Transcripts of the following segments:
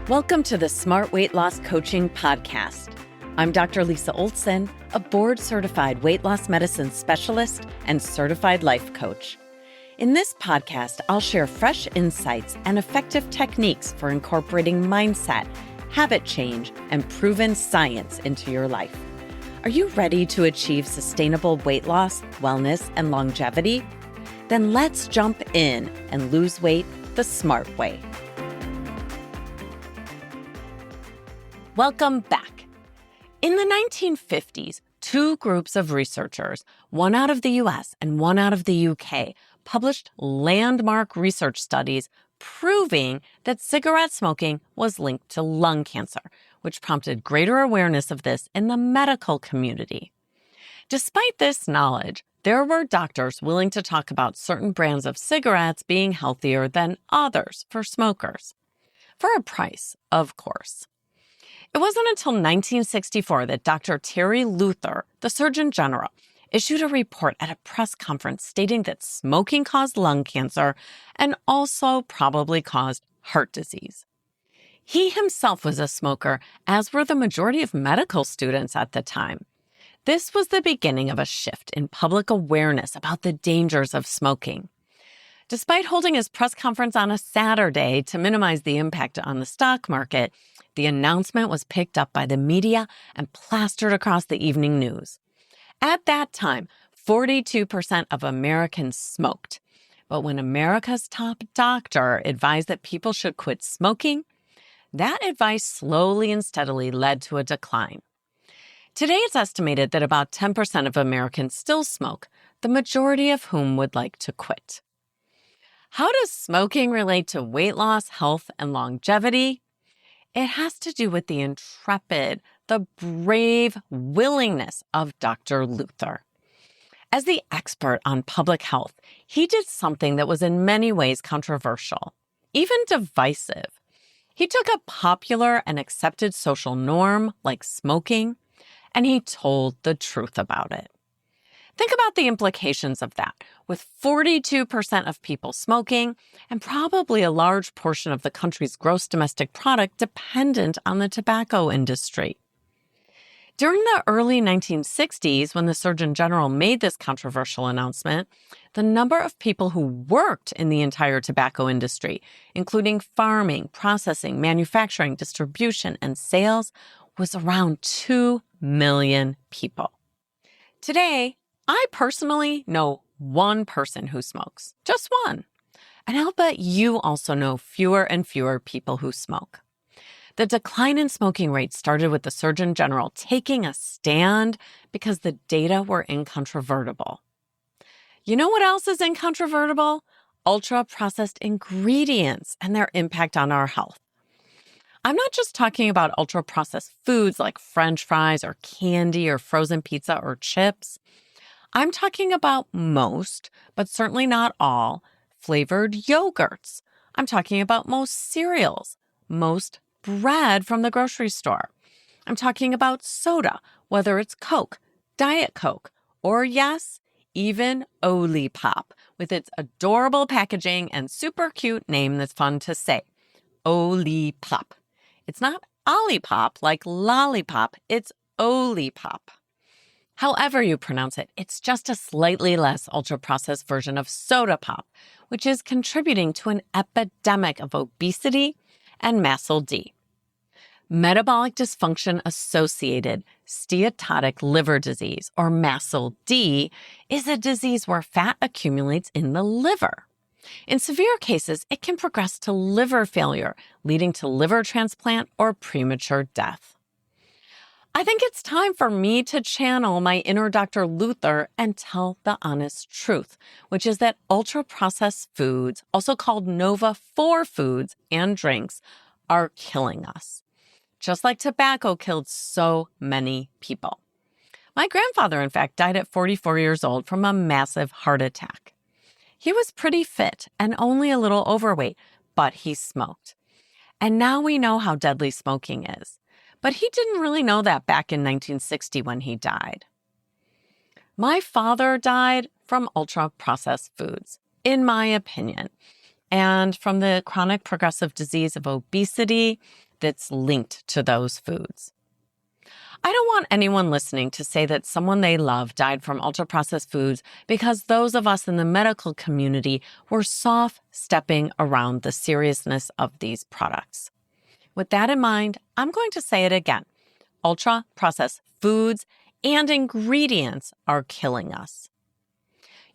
Welcome to the Smart Weight Loss Coaching Podcast. I'm Dr. Lisa Olson, a board-certified weight loss medicine specialist and certified life coach. In this podcast, I'll share fresh insights and effective techniques for incorporating mindset, habit change, and proven science into your life. Are you ready to achieve sustainable weight loss, wellness, and longevity? Then let's jump in and lose weight the smart way. Welcome back. In the 1950s, two groups of researchers, one out of the US and one out of the UK, published landmark research studies proving that cigarette smoking was linked to lung cancer, which prompted greater awareness of this in the medical community. Despite this knowledge, there were doctors willing to talk about certain brands of cigarettes being healthier than others for smokers. For a price, of course. It wasn't until 1964 that Dr. Terry Luther, the Surgeon General, issued a report at a press conference stating that smoking caused lung cancer and also probably caused heart disease. He himself was a smoker, as were the majority of medical students at the time. This was the beginning of a shift in public awareness about the dangers of smoking. Despite holding his press conference on a Saturday to minimize the impact on the stock market, the announcement was picked up by the media and plastered across the evening news. At that time, 42% of Americans smoked. But when America's top doctor advised that people should quit smoking, that advice slowly and steadily led to a decline. Today, it's estimated that about 10% of Americans still smoke, the majority of whom would like to quit. How does smoking relate to weight loss, health, and longevity? It has to do with the intrepid, the brave willingness of Dr. Luther. As the expert on public health, he did something that was in many ways controversial, even divisive. He took a popular and accepted social norm like smoking, and he told the truth about it. Think about the implications of that, with 42% of people smoking and probably a large portion of the country's gross domestic product dependent on the tobacco industry. During the early 1960s, when the Surgeon General made this controversial announcement, the number of people who worked in the entire tobacco industry, including farming, processing, manufacturing, distribution, and sales, was around 2 million people. Today, I personally know one person who smokes, just one. And I'll bet you also know fewer and fewer people who smoke. The decline in smoking rates started with the Surgeon General taking a stand because the data were incontrovertible. You know what else is incontrovertible? Ultra-processed ingredients and their impact on our health. I'm not just talking about ultra-processed foods like French fries or candy or frozen pizza or chips. I'm talking about most, but certainly not all, flavored yogurts. I'm talking about most cereals, most bread from the grocery store. I'm talking about soda, whether it's Coke, Diet Coke, or yes, even Olipop, with its adorable packaging and super cute name that's fun to say, Olipop. It's not Olipop like lollipop, it's Olipop. However you pronounce it, it's just a slightly less ultra-processed version of soda pop, which is contributing to an epidemic of obesity and MASLD. Metabolic dysfunction-associated steatotic liver disease, or MASLD, is a disease where fat accumulates in the liver. In severe cases, it can progress to liver failure, leading to liver transplant or premature death. I think it's time for me to channel my inner Dr. Luther and tell the honest truth, which is that ultra-processed foods, also called Nova-4 foods and drinks, are killing us. Just like tobacco killed so many people. My grandfather, in fact, died at 44 years old from a massive heart attack. He was pretty fit and only a little overweight, but he smoked. And now we know how deadly smoking is. But he didn't really know that back in 1960 when he died. My father died from ultra-processed foods, in my opinion, and from the chronic progressive disease of obesity, that's linked to those foods. I don't want anyone listening to say that someone they love died from ultra-processed foods because those of us in the medical community were soft-stepping around the seriousness of these products. With that in mind, I'm going to say it again. Ultra-processed foods and ingredients are killing us.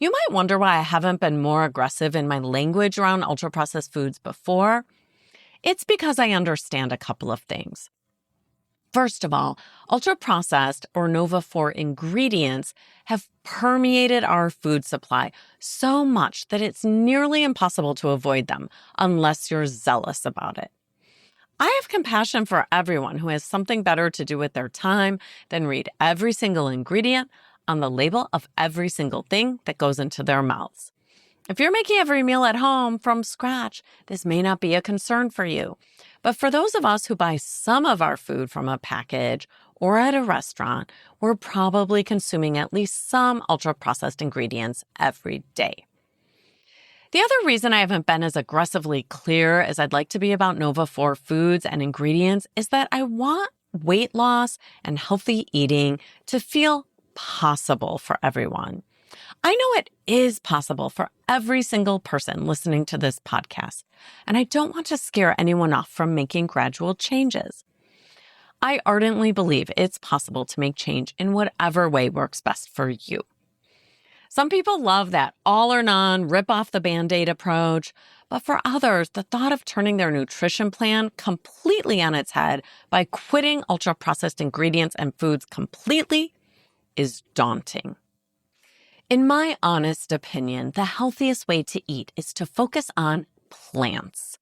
You might wonder why I haven't been more aggressive in my language around ultra-processed foods before. It's because I understand a couple of things. First of all, ultra-processed or Nova-4 ingredients have permeated our food supply so much that it's nearly impossible to avoid them unless you're zealous about it. I have compassion for everyone who has something better to do with their time than read every single ingredient on the label of every single thing that goes into their mouths. If you're making every meal at home from scratch, this may not be a concern for you. But for those of us who buy some of our food from a package or at a restaurant, we're probably consuming at least some ultra-processed ingredients every day. The other reason I haven't been as aggressively clear as I'd like to be about Nova-4 foods and ingredients is that I want weight loss and healthy eating to feel possible for everyone. I know it is possible for every single person listening to this podcast, and I don't want to scare anyone off from making gradual changes. I ardently believe it's possible to make change in whatever way works best for you. Some people love that all or none, rip off the Band-Aid approach, but for others, the thought of turning their nutrition plan completely on its head by quitting ultra-processed ingredients and foods completely is daunting. In my honest opinion, the healthiest way to eat is to focus on plants.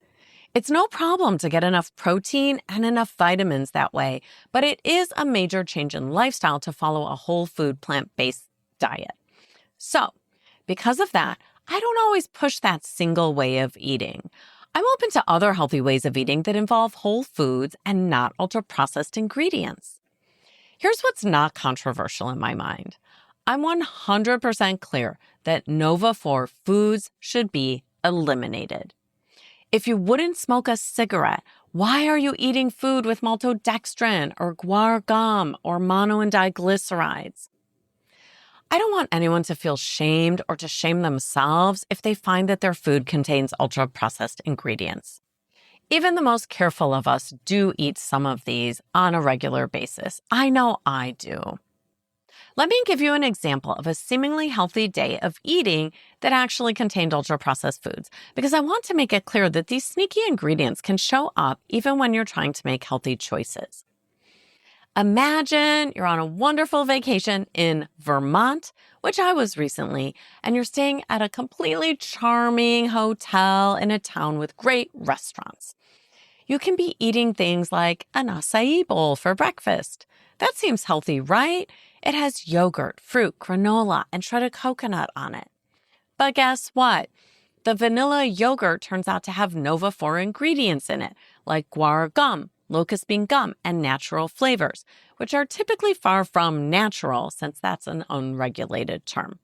It's no problem to get enough protein and enough vitamins that way, but it is a major change in lifestyle to follow a whole food plant-based diet. So, because of that, I don't always push that single way of eating. I'm open to other healthy ways of eating that involve whole foods and not ultra-processed ingredients. Here's what's not controversial in my mind. I'm 100% clear that Nova-4 foods should be eliminated. If you wouldn't smoke a cigarette, why are you eating food with maltodextrin or guar gum or mono and diglycerides? I don't want anyone to feel shamed or to shame themselves if they find that their food contains ultra-processed ingredients. Even the most careful of us do eat some of these on a regular basis. I know I do. Let me give you an example of a seemingly healthy day of eating that actually contained ultra-processed foods, because I want to make it clear that these sneaky ingredients can show up even when you're trying to make healthy choices. Imagine you're on a wonderful vacation in Vermont, which I was recently, and you're staying at a completely charming hotel in a town with great restaurants. You can be eating things like an acai bowl for breakfast. That seems healthy, right? It has yogurt, fruit, granola, and shredded coconut on it. But guess what? The vanilla yogurt turns out to have Nova-4 ingredients in it, like guar gum, locust bean gum, and natural flavors, which are typically far from natural since that's an unregulated term.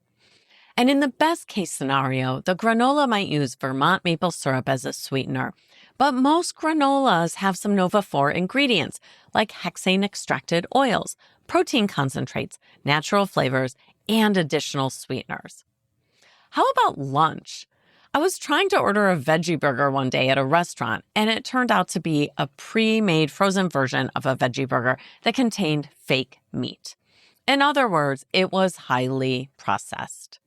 And in the best case scenario, the granola might use Vermont maple syrup as a sweetener. But most granolas have some Nova-4 ingredients, like hexane-extracted oils, protein concentrates, natural flavors, and additional sweeteners. How about lunch? I was trying to order a veggie burger one day at a restaurant, and it turned out to be a pre-made frozen version of a veggie burger that contained fake meat. In other words, it was highly processed.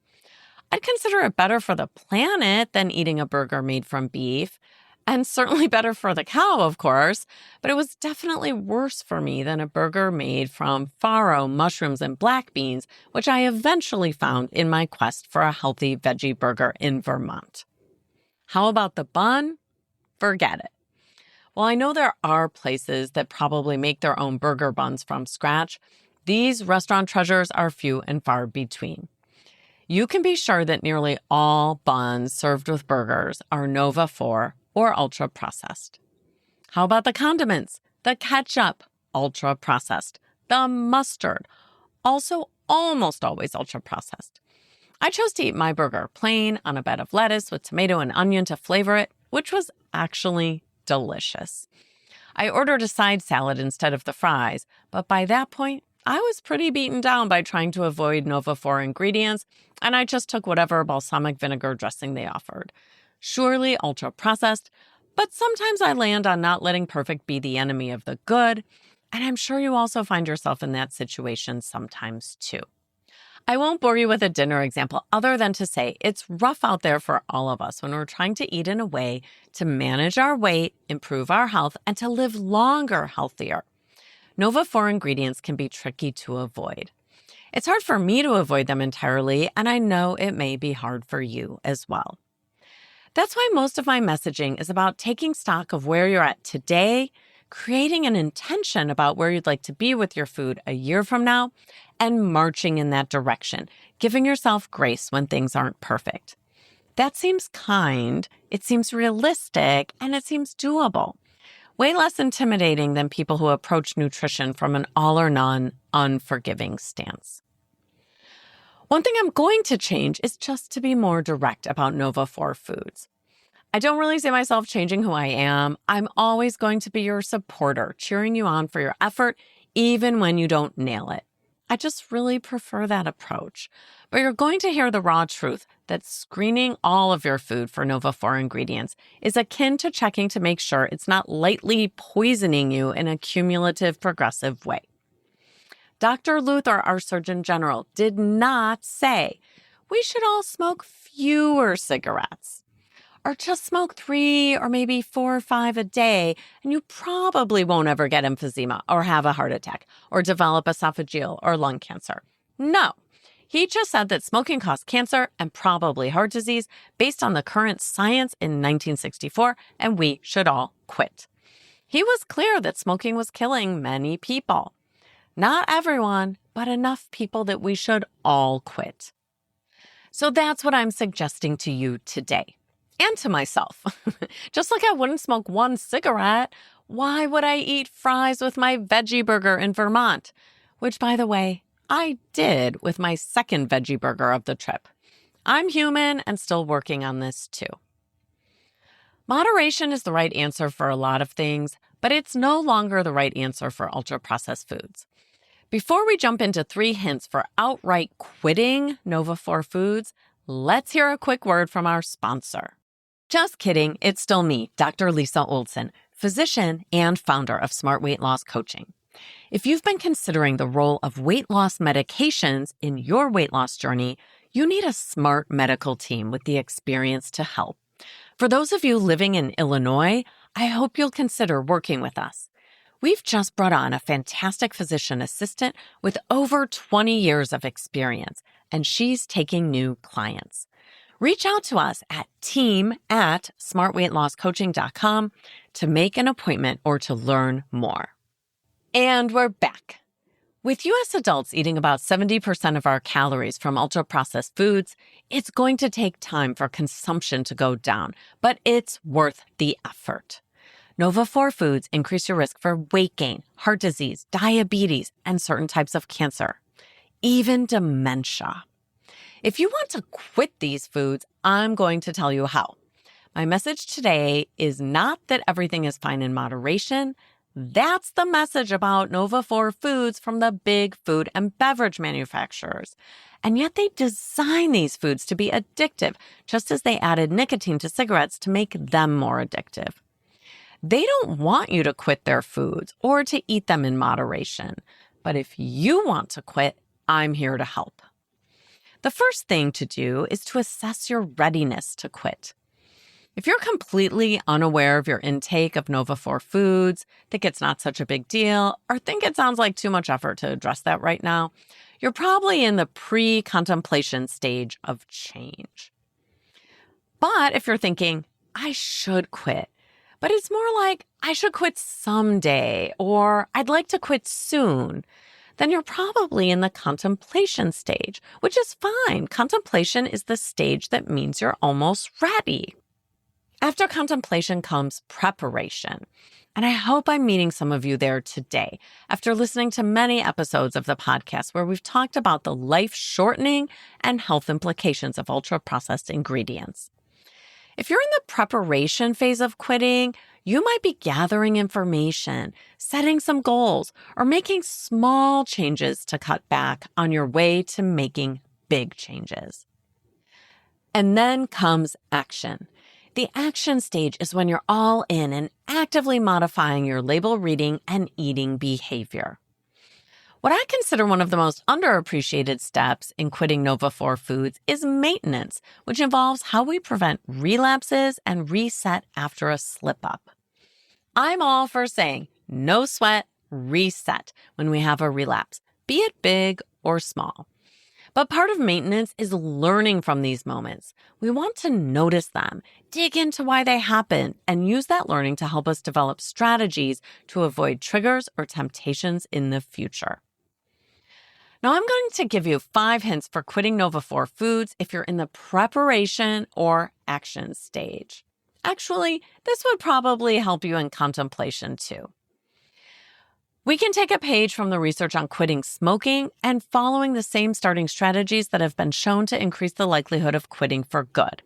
I'd consider it better for the planet than eating a burger made from beef, and certainly better for the cow, of course, but it was definitely worse for me than a burger made from farro, mushrooms, and black beans, which I eventually found in my quest for a healthy veggie burger in Vermont. How about the bun? Forget it. While I know there are places that probably make their own burger buns from scratch, these restaurant treasures are few and far between. You can be sure that nearly all buns served with burgers are Nova-4 or ultra-processed. How about the condiments? The ketchup, ultra-processed. The mustard, also almost always ultra-processed. I chose to eat my burger plain on a bed of lettuce with tomato and onion to flavor it, which was actually delicious. I ordered a side salad instead of the fries, but by that point, I was pretty beaten down by trying to avoid Nova 4 ingredients, and I just took whatever balsamic vinegar dressing they offered. Surely ultra-processed, but sometimes I land on not letting perfect be the enemy of the good, and I'm sure you also find yourself in that situation sometimes too. I won't bore you with a dinner example other than to say it's rough out there for all of us when we're trying to eat in a way to manage our weight, improve our health, and to live longer healthier. Nova 4 ingredients can be tricky to avoid. It's hard for me to avoid them entirely, and I know it may be hard for you as well. That's why most of my messaging is about taking stock of where you're at today, creating an intention about where you'd like to be with your food a year from now, and marching in that direction, giving yourself grace when things aren't perfect. That seems kind, it seems realistic, and it seems doable. Way less intimidating than people who approach nutrition from an all-or-none, unforgiving stance. One thing I'm going to change is just to be more direct about Nova 4 foods. I don't really see myself changing who I am. I'm always going to be your supporter, cheering you on for your effort, even when you don't nail it. I just really prefer that approach. But you're going to hear the raw truth that screening all of your food for Nova 4 ingredients is akin to checking to make sure it's not lightly poisoning you in a cumulative, progressive way. Dr. Luther, our Surgeon General, did not say we should all smoke fewer cigarettes, or just smoke 3 or maybe 4 or 5 a day, and you probably won't ever get emphysema or have a heart attack or develop esophageal or lung cancer. No, he just said that smoking caused cancer and probably heart disease based on the current science in 1964, and we should all quit. He was clear that smoking was killing many people. Not everyone, but enough people that we should all quit. So that's what I'm suggesting to you today. And to myself. Just like I wouldn't smoke 1 cigarette, why would I eat fries with my veggie burger in Vermont? Which, by the way, I did with my second veggie burger of the trip. I'm human and still working on this too. Moderation is the right answer for a lot of things, but it's no longer the right answer for ultra-processed foods. Before we jump into 3 hints for outright quitting Nova 4 foods, let's hear a quick word from our sponsor. Just kidding, it's still me, Dr. Lisa Olson, physician and founder of Smart Weight Loss Coaching. If you've been considering the role of weight loss medications in your weight loss journey, you need a smart medical team with the experience to help. For those of you living in Illinois, I hope you'll consider working with us. We've just brought on a fantastic physician assistant with over 20 years of experience, and she's taking new clients. Reach out to us at team@smartweightlosscoaching.com to make an appointment or to learn more. And we're back. With U.S. adults eating about 70% of our calories from ultra-processed foods, it's going to take time for consumption to go down, but it's worth the effort. Nova 4 foods increase your risk for weight gain, heart disease, diabetes, and certain types of cancer, even dementia. If you want to quit these foods, I'm going to tell you how. My message today is not that everything is fine in moderation. That's the message about Nova 4 foods from the big food and beverage manufacturers. And yet they design these foods to be addictive, just as they added nicotine to cigarettes to make them more addictive. They don't want you to quit their foods or to eat them in moderation. But if you want to quit, I'm here to help. The first thing to do is to assess your readiness to quit. If you're completely unaware of your intake of Nova 4 foods, think it's not such a big deal, or think it sounds like too much effort to address that right now, you're probably in the pre-contemplation stage of change. But if you're thinking, I should quit, but it's more like I should quit someday, or I'd like to quit soon, then you're probably in the contemplation stage, which is fine. Contemplation is the stage that means you're almost ready. After contemplation comes preparation. And I hope I'm meeting some of you there today after listening to many episodes of the podcast where we've talked about the life-shortening and health implications of ultra-processed ingredients. If you're in the preparation phase of quitting, You might be gathering information, setting some goals, or making small changes to cut back on your way to making big changes. And then comes action. The action stage is when you're all in and actively modifying your label reading and eating behavior. What I consider one of the most underappreciated steps in quitting Nova 4 foods is maintenance, which involves how we prevent relapses and reset after a slip-up. I'm all for saying, no sweat, reset when we have a relapse, be it big or small. But part of maintenance is learning from these moments. We want to notice them, dig into why they happened, and use that learning to help us develop strategies to avoid triggers or temptations in the future. Now, I'm going to give you 5 hints for quitting Nova 4 foods if you're in the preparation or action stage. Actually, this would probably help you in contemplation too. We can take a page from the research on quitting smoking and following the same starting strategies that have been shown to increase the likelihood of quitting for good.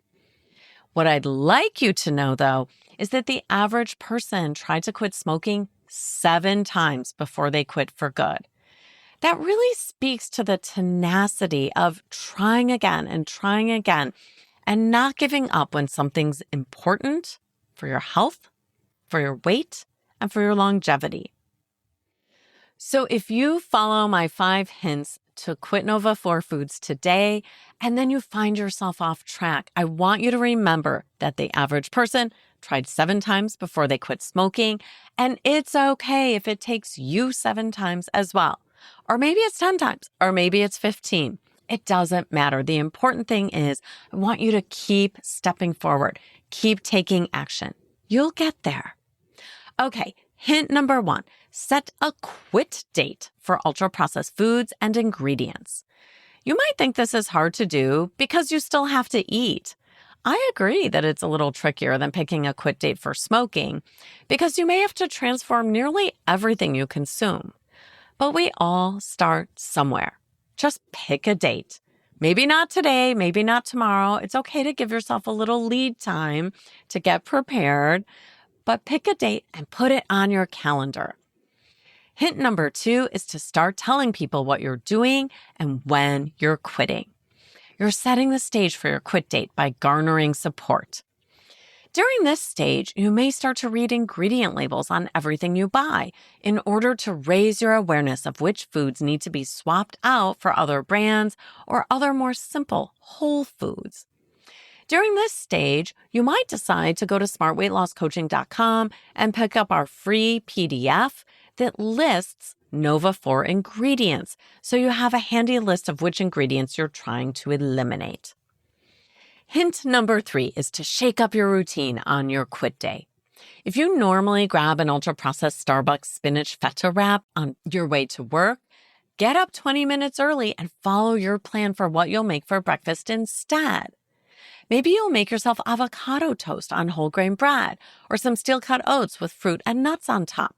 What I'd like you to know, though, is that the average person tried to quit smoking 7 times before they quit for good. That really speaks to the tenacity of trying again and not giving up when something's important for your health, for your weight, and for your longevity. So if you follow my 5 hints to quit Nova 4 foods today, and then you find yourself off track, I want you to remember that the average person tried 7 times before they quit smoking, and it's okay if it takes you 7 times as well. Or maybe it's 10 times, or maybe it's 15. It doesn't matter. The important thing is I want you to keep stepping forward, keep taking action. You'll get there. Okay, hint number 1, set a quit date for ultra-processed foods and ingredients. You might think this is hard to do because you still have to eat. I agree that it's a little trickier than picking a quit date for smoking because you may have to transform nearly everything you consume. But we all start somewhere. Just pick a date. Maybe not today, maybe not tomorrow. It's okay to give yourself a little lead time to get prepared, but pick a date and put it on your calendar. Hint number 2 is to start telling people what you're doing and when you're quitting. You're setting the stage for your quit date by garnering support. During this stage, you may start to read ingredient labels on everything you buy in order to raise your awareness of which foods need to be swapped out for other brands or other more simple whole foods. During this stage, you might decide to go to smartweightlosscoaching.com and pick up our free PDF that lists Nova 4 ingredients, so you have a handy list of which ingredients you're trying to eliminate. Hint number 3 is to shake up your routine on your quit day. If you normally grab an ultra-processed Starbucks spinach feta wrap on your way to work, get up 20 minutes early and follow your plan for what you'll make for breakfast instead. Maybe you'll make yourself avocado toast on whole grain bread or some steel-cut oats with fruit and nuts on top.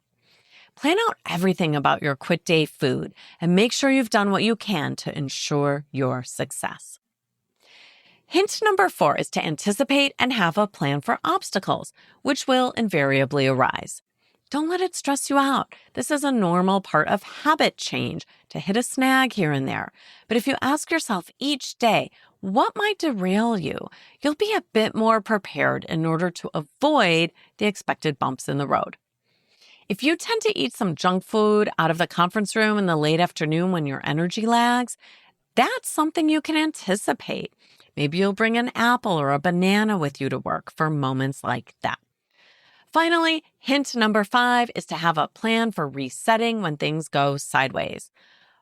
Plan out everything about your quit day food and make sure you've done what you can to ensure your success. Hint number 4 is to anticipate and have a plan for obstacles, which will invariably arise. Don't let it stress you out. This is a normal part of habit change to hit a snag here and there. But if you ask yourself each day, what might derail you, you'll be a bit more prepared in order to avoid the expected bumps in the road. If you tend to eat some junk food out of the conference room in the late afternoon when your energy lags, that's something you can anticipate. Maybe you'll bring an apple or a banana with you to work for moments like that. Finally, hint number 5 is to have a plan for resetting when things go sideways.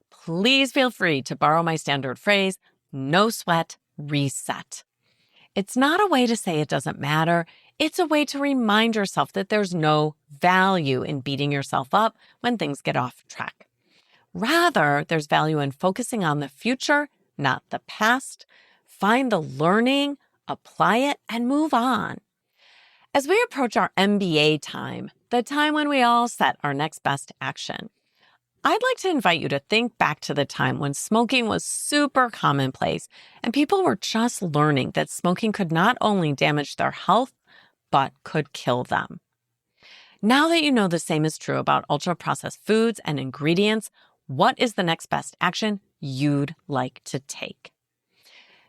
Please feel free to borrow my standard phrase, no sweat, reset. It's not a way to say it doesn't matter. It's a way to remind yourself that there's no value in beating yourself up when things get off track. Rather, there's value in focusing on the future, not the past. Find the learning, apply it, and move on. As we approach our MBA time, the time when we all set our next best action, I'd like to invite you to think back to the time when smoking was super commonplace and people were just learning that smoking could not only damage their health, but could kill them. Now that you know the same is true about ultra-processed foods and ingredients, what is the next best action you'd like to take?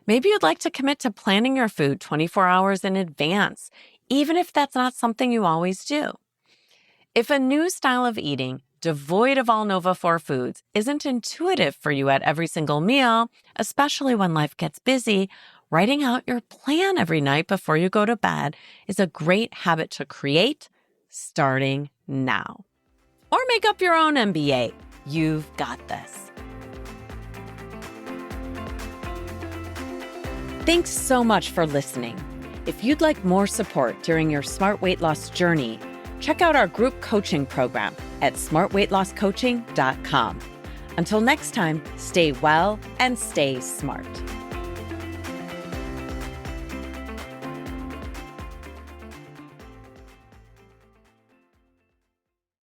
Maybe you'd like to commit to planning your food 24 hours in advance, even if that's not something you always do. If a new style of eating, devoid of all Nova-4 foods, isn't intuitive for you at every single meal, especially when life gets busy, writing out your plan every night before you go to bed is a great habit to create starting now. Or make up your own MBA. You've got this. Thanks so much for listening. If you'd like more support during your smart weight loss journey, check out our group coaching program at smartweightlosscoaching.com. Until next time, stay well and stay smart.